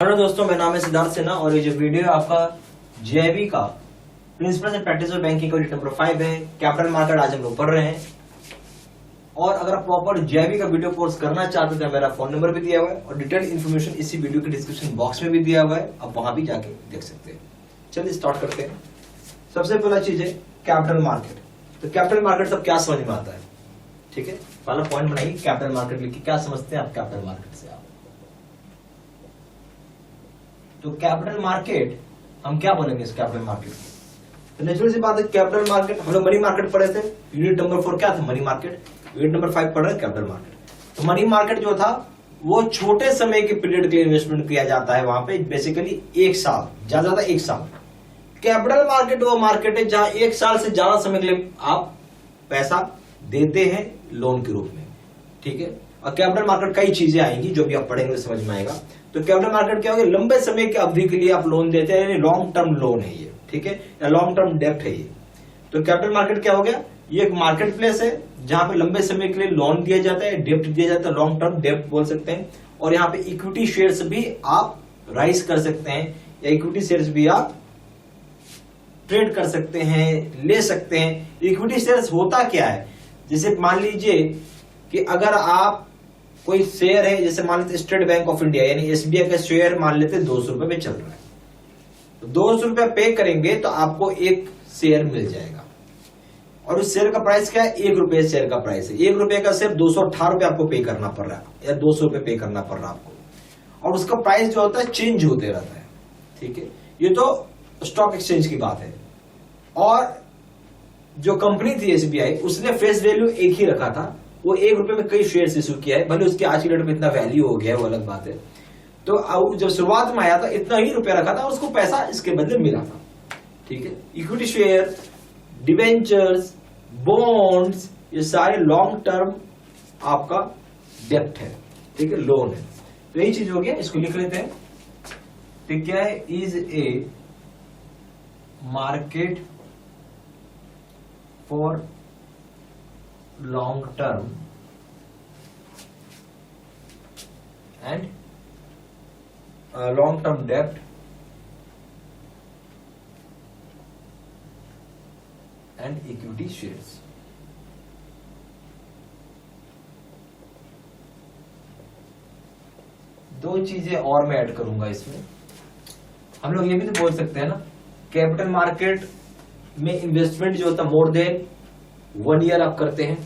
Hello दोस्तों, मेरा नाम है सिद्धार्थ सिन्हा और ये जो वीडियो है आपका जेआईबी का principles and practice of banking का नंबर 5 है। कैपिटल मार्केट आज हम लोग पढ़ रहे हैं। और अगर आप प्रॉपर जेआईबी का वीडियो कोर्स करना चाहते हैं तो मेरा फोन नंबर भी दिया हुआ है और डिटेल इन्फॉर्मेशन इसी वीडियो के डिस्क्रिप्शन बॉक्स में भी दिया हुआ है, आप वहां भी जाके देख सकते हैं। चलिए स्टार्ट करते हैं। सबसे पहला चीज है कैपिटल मार्केट। तो कैपिटल मार्केट सब क्या समझ में आता है, ठीक है। पहला पॉइंट बनाइए कैपिटल मार्केट लिखिए, क्या समझते हैं आप कैपिटल मार्केट से। आप तो कैपिटल मार्केट हम क्या बोलेंगे इस कैपिटल मार्केट को। तो नेचुरल सी बात है, कैपिटल मार्केट हम लोग मनी मार्केट पढ़े थे। यूनिट नंबर 4 क्या था, मनी मार्केट। यूनिट नंबर 5 पढ़ रहे हैं कैपिटल मार्केट। तो मनी मार्केट जो था वो छोटे समय के पीरियड के लिए इन्वेस्टमेंट किया जाता है। वहां पे बेसिकली 1 साल, ज्यादा 1 साल। कैपिटल मार्केट वो मार्केट है जहां 1 साल से ज्यादा समय के लिए आप पैसा देते हैं लोन के रूप में, ठीक है। और कैपिटल मार्केट कई चीजें आएंगी जो भी आप पढ़ेंगे समझ में आएगा। तो कैपिटल मार्केट क्या होगा, लंबे समय की अवधि के लिए आप लोन देते हैं, यानी लॉन्ग टर्म लोन है ये, ठीक है, या लॉन्ग टर्म डेप्ट है ये। तो कैपिटल मार्केट क्या हो गया, ये एक मार्केट प्लेस है जहां पे लंबे समय के लिए लोन दिया जाता है, डेप्ट दिया जाता है, लॉन्ग टर्म डेप्ट बोल सकते हैं। और यहाँ पे इक्विटी शेयर्स भी आप राइज कर सकते हैं, या इक्विटी शेयर्स भी आप ट्रेड कर सकते हैं, ले सकते हैं। इक्विटी शेयर्स होता क्या है, जैसे मान लीजिए कि अगर आप कोई शेयर है, जैसे मान लेते स्टेट बैंक ऑफ इंडिया यानी एसबीआई का शेयर मान लेते 200 रुपए में चल रहा है, तो 200 रुपए पे करेंगे तो आपको एक शेयर मिल जाएगा। और उस शेयर का प्राइस क्या है, 1 रुपए शेयर का प्राइस है। 1 रुपए का शेयर 218 रुपए आपको पे करना पड़ रहा है, या 200 रुपए पे करना पड़ रहा है आपको। और उसका प्राइस जो होता है चेंज होते रहता है, ठीक है। ये तो स्टॉक एक्सचेंज की बात है। और जो कंपनी थी एसबीआई, उसने फेस वैल्यू एक ही रखा था, वो 1 रुपए में कई शेयर्स इशू किया है, भले उसके आज की डेट में इतना वैल्यू हो गया है, वो अलग बात है। तो जब शुरुआत में आया था इतना ही रुपया रखा था, उसको पैसा इसके बदले मिला था, ठीक है। इक्विटी शेयर, डिवेंचर्स, बॉन्ड्स, ये सारे लॉन्ग टर्म आपका डेप्ट है, ठीक है, लोन है। तो यही चीज हो गया, इसको लिख लेते हैं। तो क्या है, is a market for long term and long term debt and equity shares। दो चीजें और मैं ऐड करूंगा इसमें। हम लोग ये भी तो बोल सकते हैं ना, कैपिटल मार्केट में इन्वेस्टमेंट जो होता है मोर देन 1 ईयर आप करते हैं,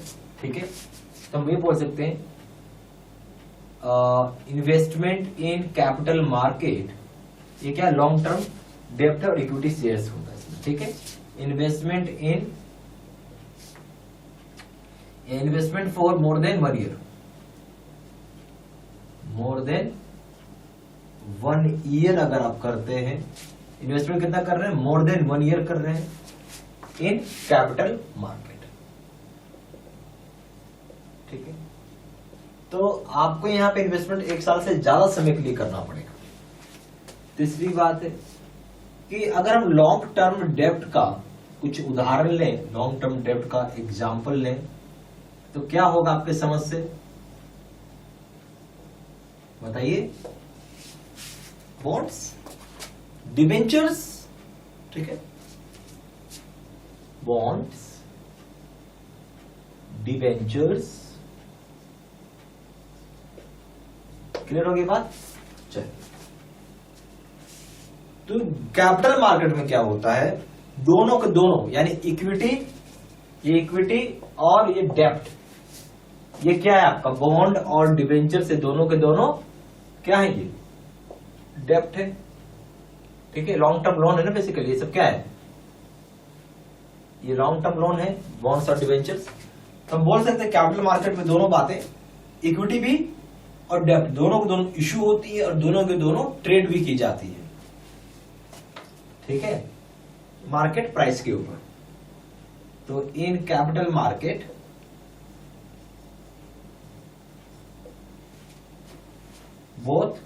ठीक है। तो हम ये बोल सकते हैं इन्वेस्टमेंट इन कैपिटल मार्केट, ये क्या लॉन्ग टर्म डेप्ट और इक्विटी शेयर्स होता है इसमें, ठीक है। Investment for more than 1 year, more than 1 year अगर आप करते हैं, इन्वेस्टमेंट कितना कर रहे हैं, मोर देन 1 ईयर कर रहे हैं इन कैपिटल मार्केट, ठीक है। तो आपको यहां पे इन्वेस्टमेंट 1 साल से ज्यादा समय के लिए करना पड़ेगा। तीसरी बात है कि अगर हम लॉन्ग टर्म डेप्ट का कुछ उदाहरण लें, लॉन्ग टर्म डेप्ट का एग्जांपल लें, तो क्या होगा आपके समझ से बताइए। बॉन्ड्स, डिबेंचर्स, ठीक है, बॉन्ड्स, डिबेंचर्स। क्लियर होगी बात। चलिए, तो कैपिटल मार्केट में क्या होता है, दोनों के दोनों यानी इक्विटी, ये इक्विटी और ये डेप्ट, ये क्या है आपका बॉन्ड और डिबेंचर से दोनों के दोनों क्या है, ये डेप्ट है, ठीक है। लॉन्ग टर्म लोन है ना बेसिकली, ये सब क्या है, ये लॉन्ग टर्म लोन है, बॉन्ड्स और डिबेंचर्स। तो हम बोल सकते हैं कैपिटल मार्केट में दोनों बातें, इक्विटी भी और डेप्ट, दोनों को दोनों इशू होती है और दोनों के दोनों ट्रेड भी की जाती है, ठीक है, मार्केट प्राइस के ऊपर। तो in capital market both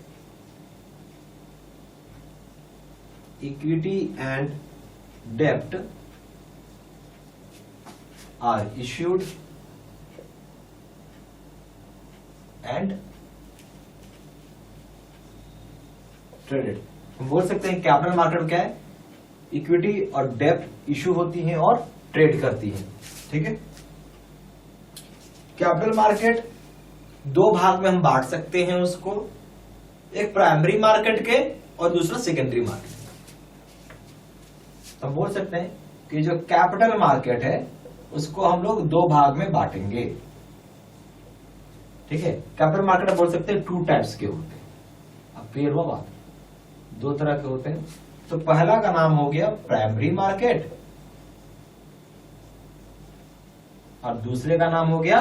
equity and डेप्ट आर इश्यूड and ट्रेडेड। हम बोल सकते हैं कैपिटल मार्केट क्या है, इक्विटी और डेब्ट इशू होती हैं और ट्रेड करती हैं, ठीक है। कैपिटल मार्केट दो भाग में हम बांट सकते हैं उसको, एक प्राइमरी मार्केट के और दूसरा सेकेंडरी मार्केट। तो हम बोल सकते हैं कि जो कैपिटल मार्केट है उसको हम लोग दो भाग में बांटेंगे, ठीक है। कैपिटल मार्केट बोल सकते हैं टू टाइप्स के होते हैं। अब क्लियर हुआ बात, दो तरह के होते हैं। तो पहला का नाम हो गया प्राइमरी मार्केट और दूसरे का नाम हो गया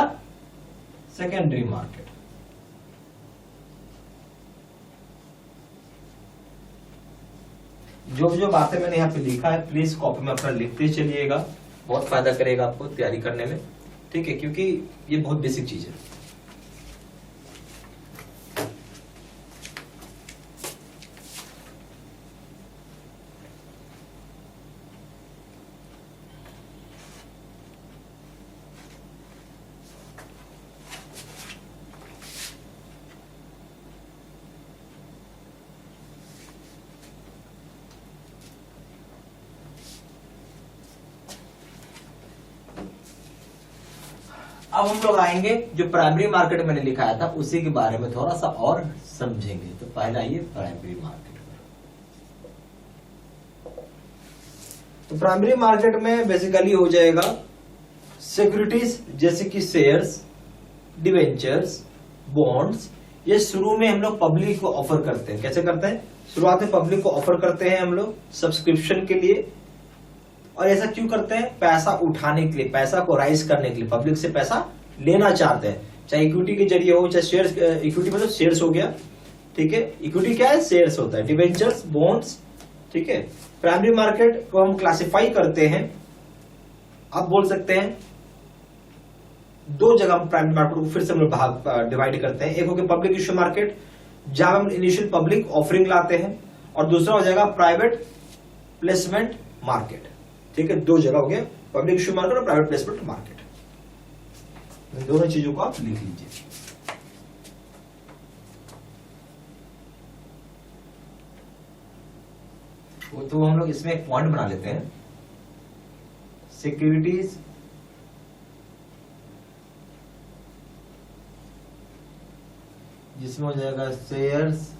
सेकेंडरी मार्केट। जो बातें मैंने यहां पे लिखा है प्लीज कॉपी में अपना लिखते चलिएगा, बहुत फायदा करेगा आपको तैयारी करने में, ठीक है, क्योंकि ये बहुत बेसिक चीज है। अब हम लोग आएंगे जो प्राइमरी मार्केट मैंने लिखाया था उसी के बारे में थोड़ा सा और समझेंगे। तो पहला ये प्राइमरी मार्केट। तो प्राइमरी मार्केट में बेसिकली हो जाएगा सिक्योरिटीज जैसे कि शेयर्स, डिवेंचर्स, बॉन्ड्स। ये शुरू में हम लोग पब्लिक को ऑफर करते हैं। कैसे करते हैं? शुरुआत में पब्लिक को ऑफर करते हैं हम लोग सब्सक्रिप्शन के लिए। और ऐसा क्यों करते हैं? पैसा उठाने के लिए, पैसा को राइज करने के लिए, पब्लिक से पैसा लेना चाहते हैं, चाहे इक्विटी के जरिए हो, चाहे शेयर्स। इक्विटी मतलब शेयर्स हो गया, ठीक है। इक्विटी क्या है? शेयर्स होता है। डिवेंचर्स, बॉन्ड्स, ठीक है। प्राइमरी मार्केट को हम क्लासिफाई करते हैं, आप बोल सकते हैं दो जगह प्राइमरी मार्केट को फिर से हम लोग भाग डिवाइड करते हैं। एक हो गया पब्लिक इश्यू मार्केट, जहां हम इनिशियल पब्लिक ऑफरिंग लाते हैं, और दूसरा हो जाएगा प्राइवेट प्लेसमेंट मार्केट, ठीक है। दो जगह हो गया, पब्लिक इश्यू मार्केट और प्राइवेट प्लेसमेंट मार्केट। इन दोनों चीजों को आप लिख लीजिए। तो हम लोग इसमें एक पॉइंट बना लेते हैं, सिक्योरिटीज जिसमें हो जाएगा shares,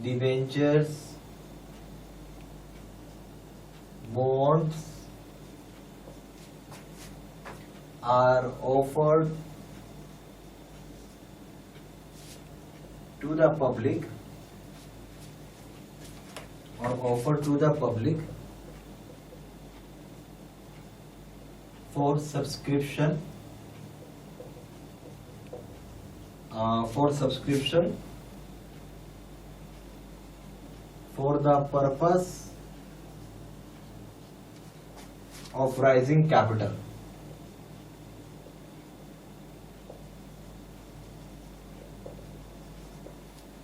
debentures, bonds are offered to the public or offered to the public for subscription for the purpose of raising capital।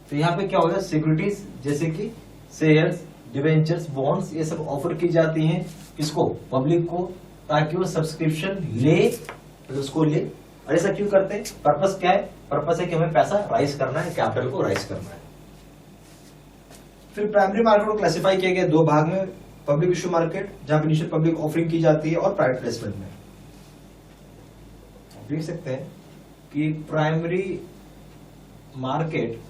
तो यहां पे क्या होगा? सिक्योरिटीज जैसे कि शेयर्स, डिवेंचर्स, बॉन्ड्स, ये सब ऑफर की जाती हैं किसको? पब्लिक को, ताकि वो सब्सक्रिप्शन ले, तो उसको ले। और ऐसा क्यों करते हैं? पर्पस क्या है? पर्पस है कि हमें पैसा राइज करना है, कैपिटल को राइज करना है। फिर प्राइमरी मार्केट को क्लासिफाई किया गया दो भाग में, पब्लिक इश्यू मार्केट जहां पर इनिशियल पब्लिक ऑफरिंग की जाती है, और प्राइवेट प्लेसमेंट में। देख सकते हैं कि primary market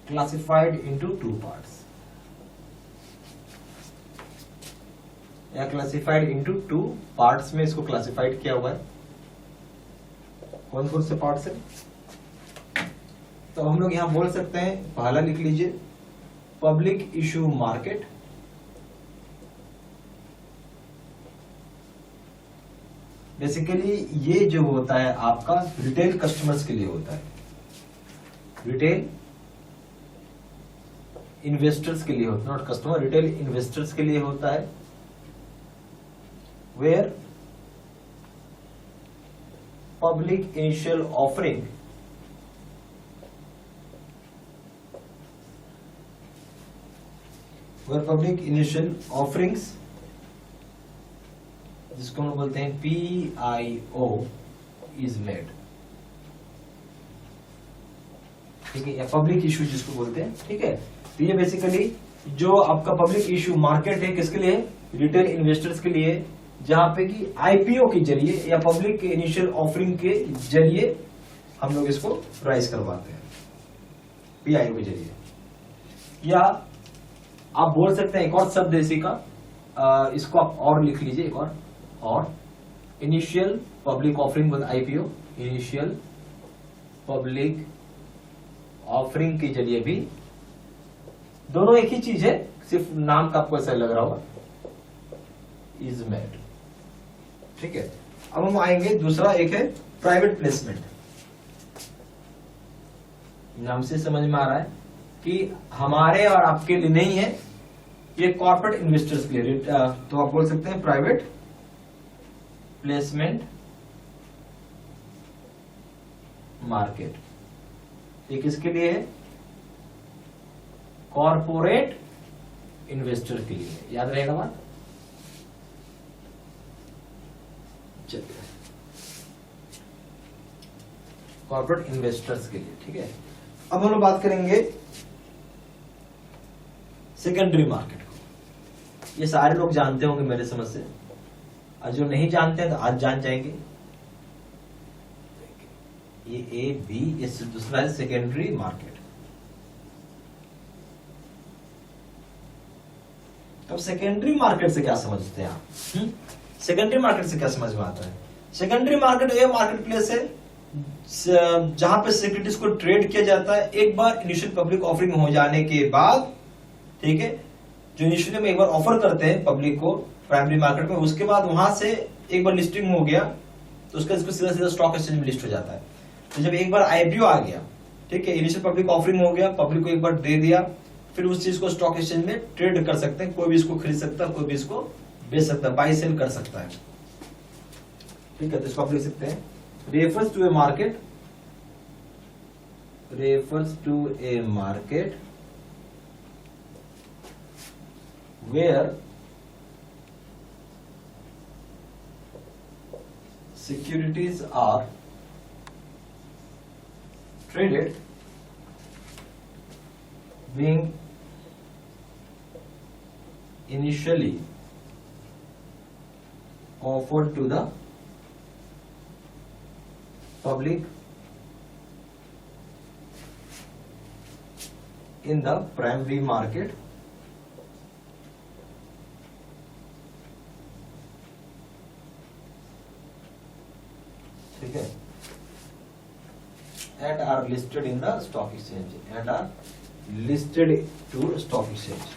classified into two parts, या क्लासिफाइड इनटू टू पार्ट्स में इसको क्लासिफाइड किया हुआ है। कौन कौन से पार्ट्स है? तो हम लोग यहां बोल सकते हैं, पहला लिख लीजिए पब्लिक इश्यू मार्केट, बेसिकली ये जो होता है आपका रिटेल कस्टमर्स के लिए होता है, रिटेल इन्वेस्टर्स के लिए होता है, नॉट कस्टमर, रिटेल इन्वेस्टर्स के लिए होता है। Where public initial offering public initial offerings, जिसको हम बोलते हैं PIO, इज मेड, ठीक है, या पब्लिक इशू जिसको बोलते हैं, ठीक है। तो ये बेसिकली जो आपका पब्लिक इशू मार्केट है किसके लिए, रिटेल इन्वेस्टर्स के लिए, जहां पे कि आईपीओ के जरिए या पब्लिक के इनिशियल ऑफरिंग के जरिए हम लोग इसको राइज करवाते हैं, पीआईओ के जरिए। या आप बोल सकते हैं एक और शब्द इसी का, इसको आप और लिख लीजिए एक और initial public offering with IPO, initial public offering के जरिए भी, दोनों एक ही चीज है, सिर्फ नाम का आपको ऐसा लग रहा होगा, इज मेड, ठीक है। अब हम आएंगे दूसरा, एक है प्राइवेट प्लेसमेंट। नाम से समझ में आ रहा है कि हमारे और आपके लिए नहीं है, ये कॉर्पोरेट इन्वेस्टर्स के लिए, तो आप बोल सकते हैं प्राइवेट प्लेसमेंट मार्केट। ये किसके लिए है, कॉर्पोरेट इन्वेस्टर के लिए, याद रहेगा बात। चलिए, कॉर्पोरेट इन्वेस्टर्स के लिए, ठीक है। अब हम लोग बात करेंगे सेकेंडरी मार्केट को। ये सारे लोग जानते होंगे मेरे समझ से, और जो नहीं जानते हैं तो आज जान जाएंगे। ये ए बी, ये दूसरा है सेकेंडरी मार्केट। अब सेकेंडरी मार्केट से क्या समझते हैं आप? सेकेंडरी मार्केट से क्या समझ में आता है? सेकेंडरी मार्केट ये मार्केट प्लेस है जहां पे सिक्योरिटीज को ट्रेड किया जाता है एक बार इनिशियल पब्लिक ऑफरिंग हो जाने के बाद, ठीक है। जो इनिशियली में एक बार ऑफर करते हैं पब्लिक को प्राइमरी मार्केट में, उसके बाद वहां से एक बार लिस्टिंग हो गया तो उसका सीधा सीधा स्टॉक एक्सचेंज में लिस्ट हो जाता है। तो जब एक बार आईपीओ आ गया, ठीक है, इनिशियल पब्लिक ऑफरिंग हो गया, पब्लिक को एक बार दे दिया, फिर उस चीज को स्टॉक एक्सचेंज में ट्रेड कर सकते हैं, कोई भी इसको खरीद सकता है, कोई भी इसको बेच सकता है, बाई सेल कर सकता है, ठीक है। तो इसको आप लिख सकते हैं, refers to a market where securities are traded being initially offered to the public in the primary market ठीक है, and are listed in the stock exchange, and are listed to stock exchange।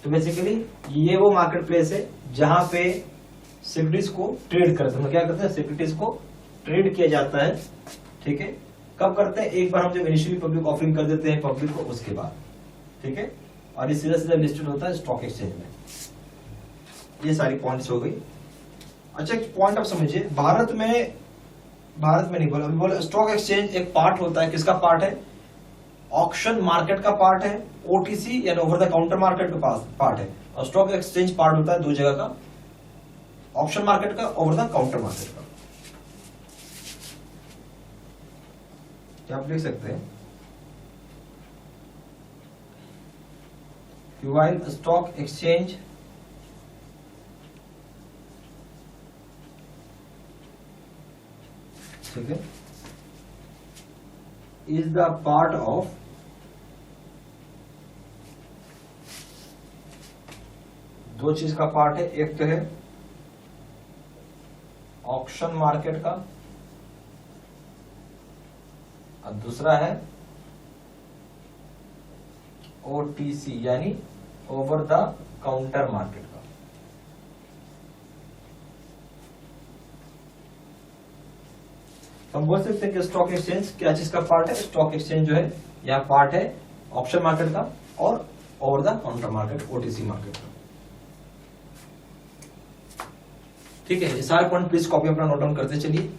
तो basically ये वो market place है जहां पे securities को trade करते हैं। क्या करते हैं? सिक्योरिटीज को ट्रेड किया जाता है, ठीक है। कब करते हैं? एक बार हम जब इनिशियली पब्लिक ऑफरिंग कर देते हैं पब्लिक को, उसके बाद, ठीक है। और ये सीधा सीधा लिस्टेड होता है स्टॉक एक्सचेंज में। ये सारी पॉइंट्स हो गई। अच्छा, एक पॉइंट आप समझिए, भारत में नहीं बोला, अभी बोला स्टॉक एक्सचेंज एक पार्ट होता है, किसका पार्ट है? ऑक्शन मार्केट का पार्ट है, ओटीसी यानी ओवर द काउंटर मार्केट का पार्ट है, और स्टॉक एक्सचेंज पार्ट होता है दो जगह का, ऑक्शन मार्केट का, ओवर द काउंटर मार्केट का। क्या आप लिख सकते हैं? while stock exchange ठीक है is the part of दो चीज का पार्ट है, एक तो है ऑक्शन मार्केट का और दूसरा है ओटीसी यानी ओवर द काउंटर मार्केट का। हम बोल सकते हैं कि स्टॉक एक्सचेंज क्या चीज का पार्ट है? स्टॉक एक्सचेंज जो है यह पार्ट है ऑक्शन मार्केट का और over the counter market OTC market का। ठीक है, ये सारे पॉइंट प्लीज कॉपी अपना नोट डाउन करते चलिए।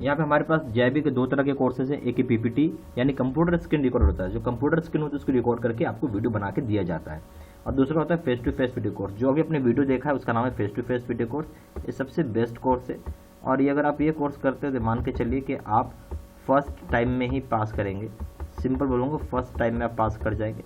यहाँ पे हमारे पास JIB के 2 तरह के कोर्सेज हैं, एक PPT यानी कंप्यूटर स्क्रीन रिकॉर्ड होता है, जो कंप्यूटर स्क्रीन होती है उसको रिकॉर्ड करके आपको वीडियो बना के दिया जाता है, और दूसरा होता है face to face video course. जो अभी अपने वीडियो देखा है उसका नाम है face to face video course. ये सबसे बेस्ट कोर्स है, और ये अगर आप ये कोर्स करते हो तो मान के चलिए कि आप फर्स्ट टाइम में ही पास करेंगे। सिंपल बोलूँगा, फर्स्ट टाइम में आप पास कर जाएंगे।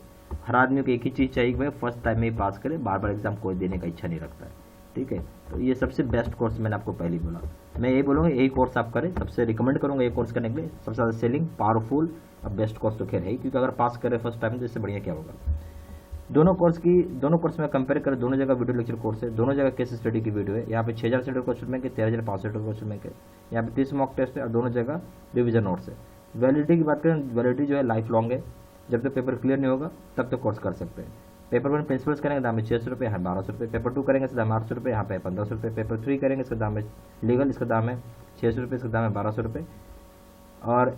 हर आदमी को एक ही चीज़ चाहिए कि भाई फर्स्ट टाइम में ही पास करे, बार बार एग्जाम कोई देने का इच्छा नहीं रखता है, ठीक है। तो ये सबसे बेस्ट कोर्स मैंने आपको पहले ही बोला। मैं यही बोलूँगा यही कोर्स आप करें, सबसे रिकमेंड करूँगा ये कोर्स करने के लिए। सबसे ज़्यादा सेलिंग, पावरफुल और बेस्ट कोर्स तो खैर है ही, क्योंकि अगर पास करें फर्स्ट टाइम तो इससे बढ़िया क्या होगा। दोनों कोर्स में कंपेयर करें, दोनों जगह वीडियो लेक्चर कोर्स है, दोनों जगह केस स्टडी की वीडियो है। यहाँ पे 6000 सेंटर क्वेश्चन बैंक है, 13500 क्वेश्चन बैंक है। यहाँ पे 30 मॉक टेस्ट है, और दोनों जगह रिविजन नोट्स है। वैलिडिटी की बात करें, वैलिडिटी जो है लाइफ लॉन्ग है, जब तक पेपर क्लियर नहीं होगा तब तक कोर्स कर सकते हैं। पेपर 1 प्रिंसिपल्स करेंगे दाम है 600 रुपये, यहाँ 1200 रुपये। पेपर 2 करेंगे इसका दाम है 800 रुपये, यहाँ पे 1500 रुपये। पेपर 3 करेंगे इसका दाम है लीगल, इसका दाम है 600 रुपये, इसका दाम है 1200 रुपये। और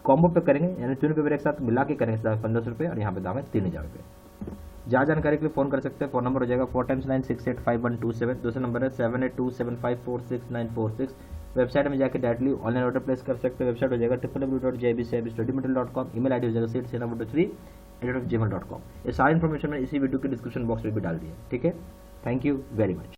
कॉम्बो पे करेंगे यानी 3 पेपर एक साथ मिला के करेंगे इसका दाम है 1500 रुपये, और यहाँ पे दाम है 3000 रुपये। ज़्यादा जानकारी के लिए फ़ोन कर सकते हैं। फ़ोन नंबर हो जाएगा 4 times 9685127। दूसरा नंबर है 7827546946। वेबसाइट में जाकर डायरेक्टली ऑनलाइन ऑर्डर प्लेस कर सकते हैं। वेबसाइट हो जाएगा www.jibstudymaterial.com। ईमेल आईडी हो जाएगा seat3@gmail.com। ये सारी इन्फॉर्मेशन मैंने इसी वीडियो के डिस्क्रिप्शन बॉक्स में भी डाल दी है, ठीक है। Thank you very much.